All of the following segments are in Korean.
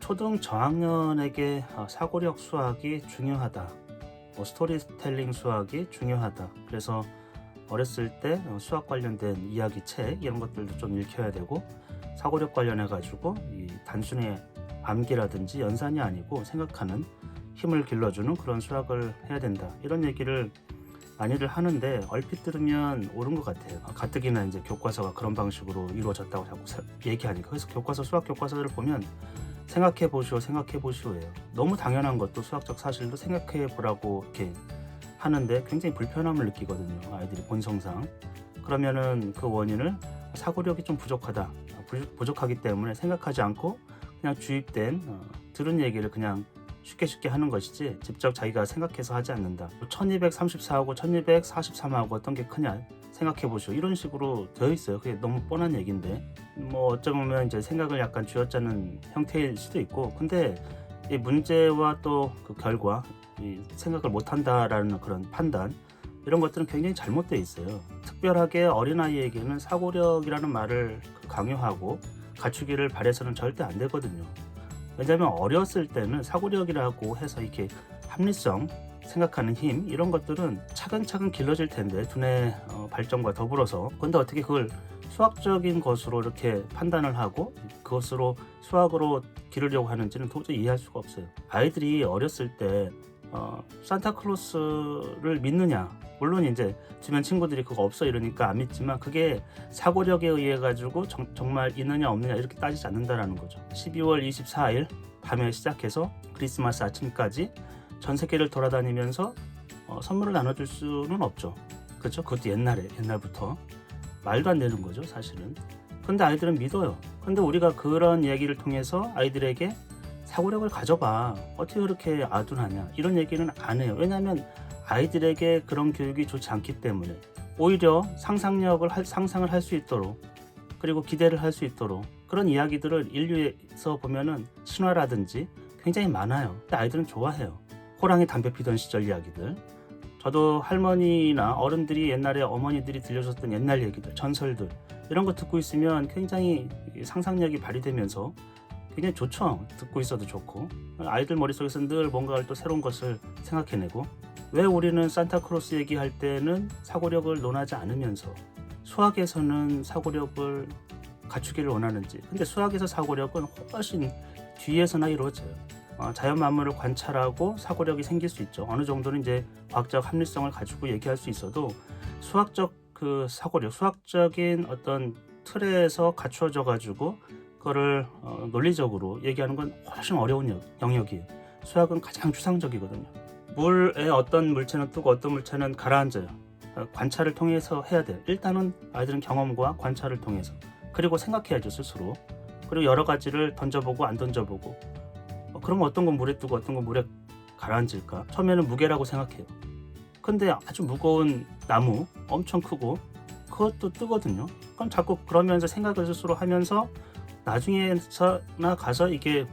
초등 저학년에게 사고력 수학이 중요하다. 스토리텔링 수학이 중요하다. 그래서 어렸을 때 수학 관련된 이야기 책 이런 것들도 좀 읽혀야 되고, 사고력 관련해 가지고 이 단순히 암기라든지 연산이 아니고 생각하는 힘을 길러주는 그런 수학을 해야 된다. 이런 얘기를 많이들 하는데 얼핏 들으면 옳은 것 같아요. 가뜩이나 이제 교과서가 그런 방식으로 이루어졌다고 자꾸 얘기하니까. 그래서 교과서, 수학 교과서를 보면 생각해 보시오예요. 너무 당연한 것도 수학적 사실도 생각해 보라고 이렇게 하는데 굉장히 불편함을 느끼거든요, 아이들이 본성상. 그러면은 그 원인을 사고력이 좀 부족하다, 부족하기 때문에 생각하지 않고 그냥 주입된 들은 얘기를 그냥 쉽게 하는 것이지 직접 자기가 생각해서 하지 않는다. 1234하고 1243하고 어떤 게 크냐 생각해 보시오, 이런 식으로 되어 있어요. 그게 너무 뻔한 얘기인데 어쩌면 이제 생각을 약간 쥐어짜는 형태일 수도 있고, 근데 이 문제와 또 그 결과, 이 생각을 못한다라는 그런 판단, 이런 것들은 굉장히 잘못되어 있어요. 특별하게 어린아이에게는 사고력이라는 말을 강요하고 갖추기를 바래서는 절대 안 되거든요. 왜냐하면 어렸을 때는 사고력이라고 해서 이렇게 합리성, 생각하는 힘, 이런 것들은 차근차근 길러질 텐데, 두뇌 발전과 더불어서. 근데 어떻게 그걸 수학적인 것으로 이렇게 판단을 하고 그것으로 수학으로 기르려고 하는지는 도저히 이해할 수가 없어요. 아이들이 어렸을 때 산타클로스를 믿느냐, 물론 이제 주변 친구들이 그거 없어 이러니까 안 믿지만, 그게 사고력에 의해 가지고 정말 있느냐 없느냐 이렇게 따지지 않는다라는 거죠. 12월 24일 밤에 시작해서 크리스마스 아침까지 전 세계를 돌아다니면서 선물을 나눠줄 수는 없죠. 그렇죠? 그것도 옛날부터 말도 안 되는 거죠, 사실은. 근데 아이들은 믿어요. 근데 우리가 그런 이야기를 통해서 아이들에게 사고력을 가져봐, 어떻게 그렇게 아둔하냐, 이런 얘기는 안 해요. 왜냐하면 아이들에게 그런 교육이 좋지 않기 때문에. 오히려 상상을 할 수 있도록, 그리고 기대를 할 수 있도록 그런 이야기들을 인류에서 보면은 신화라든지 굉장히 많아요. 근데 아이들은 좋아해요. 호랑이 담배 피던 시절 이야기들, 저도 할머니나 어른들이 옛날에 어머니들이 들려줬던 옛날 얘기들, 전설들, 이런 거 듣고 있으면 굉장히 상상력이 발휘되면서 굉장히 좋죠. 듣고 있어도 좋고, 아이들 머릿속에서 늘 뭔가 또 새로운 것을 생각해내고. 왜 우리는 산타클로스 얘기할 때는 사고력을 논하지 않으면서 수학에서는 사고력을 갖추기를 원하는지. 근데 수학에서 사고력은 훨씬 뒤에서나 이루어져요. 자연 만물을 관찰하고 사고력이 생길 수 있죠. 어느 정도는 이제 과학적 합리성을 가지고 얘기할 수 있어도 수학적 그 사고력, 수학적인 어떤 틀에서 갖추어져 가지고 그거를 논리적으로 얘기하는 건 훨씬 어려운 영역이에요. 수학은 가장 추상적이거든요. 물에 어떤 물체는 뜨고 어떤 물체는 가라앉아요. 관찰을 통해서 해야 돼요. 일단은 아이들은 경험과 관찰을 통해서, 그리고 생각해야죠, 스스로. 그리고 여러 가지를 던져보고 안 던져보고, 그러면 어떤 건 물에 뜨고 어떤 건 물에 가라앉을까? 처음에는 무게라고 생각해요. 근데 아주 무거운 나무, 엄청 크고, 그것도 뜨거든요. 그럼 자꾸 그러면서 생각을 스스로 하면서 나중에나 가서 이게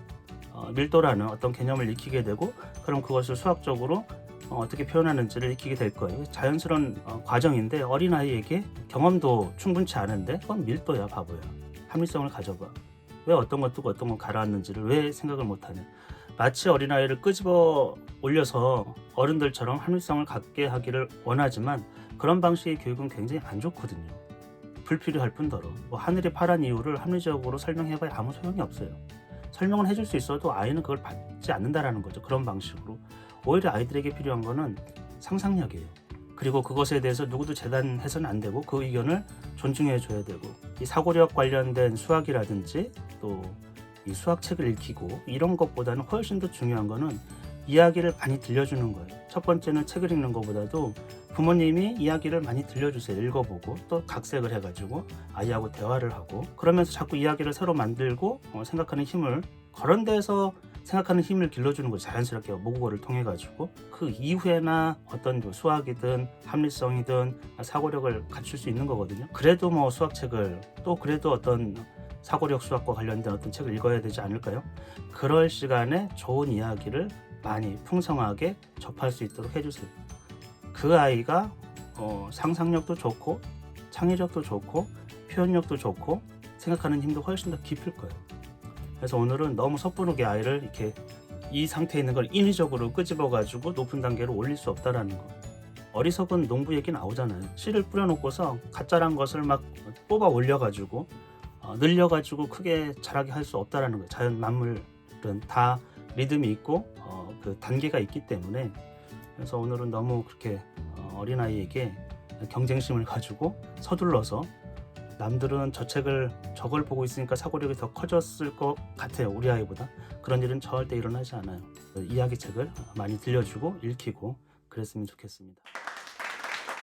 밀도라는 어떤 개념을 익히게 되고, 그럼 그것을 수학적으로 어떻게 표현하는지를 익히게 될 거예요. 자연스러운 과정인데, 어린아이에게 경험도 충분치 않은데 그건 밀도야, 바보야. 합리성을 가져봐. 왜 어떤 건 뜨고 어떤 건 가라앉는지를 왜 생각을 못하냐. 마치 어린아이를 끄집어 올려서 어른들처럼 합리성을 갖게 하기를 원하지만, 그런 방식의 교육은 굉장히 안 좋거든요. 불필요할 뿐더러 하늘이 파란 이유를 합리적으로 설명해봐야 아무 소용이 없어요. 설명은 해줄 수 있어도 아이는 그걸 받지 않는다라는 거죠. 그런 방식으로. 오히려 아이들에게 필요한 거는 상상력이에요. 그리고 그것에 대해서 누구도 재단해서는 안 되고, 그 의견을 존중해 줘야 되고, 이 사고력 관련된 수학이라든지 또 이 수학책을 읽히고 이런 것보다는 훨씬 더 중요한 거는 이야기를 많이 들려주는 거예요. 첫 번째는 책을 읽는 것보다도 부모님이 이야기를 많이 들려주세요. 읽어보고 또 각색을 해가지고 아이하고 대화를 하고, 그러면서 자꾸 이야기를 새로 만들고 생각하는 힘을, 그런 데서 생각하는 힘을 길러주는 거죠. 자연스럽게 모국어를 통해 가지고. 그 이후에나 어떤 수학이든 합리성이든 사고력을 갖출 수 있는 거거든요. 그래도 수학책을, 또 그래도 어떤 사고력 수학과 관련된 어떤 책을 읽어야 되지 않을까요? 그럴 시간에 좋은 이야기를 많이 풍성하게 접할 수 있도록 해주세요. 그 아이가 상상력도 좋고 창의력도 좋고 표현력도 좋고 생각하는 힘도 훨씬 더 깊을 거예요. 그래서 오늘은 너무 섣부르게 아이를 이렇게 이 상태에 있는 걸 인위적으로 끄집어 가지고 높은 단계로 올릴 수 없다라는 거. 어리석은 농부 얘기 나오잖아요. 씨를 뿌려놓고서 가짜란 것을 막 뽑아 올려가지고 늘려가지고 크게 자라게 할 수 없다라는 거예요. 자연 만물은 다 리듬이 있고 그 단계가 있기 때문에. 그래서 오늘은 너무 그렇게 어린아이에게 경쟁심을 가지고 서둘러서, 남들은 저걸 보고 있으니까 사고력이 더 커졌을 것 같아요. 우리 아이보다. 그런 일은 절대 일어나지 않아요. 이야기책을 많이 들려주고 읽히고 그랬으면 좋겠습니다.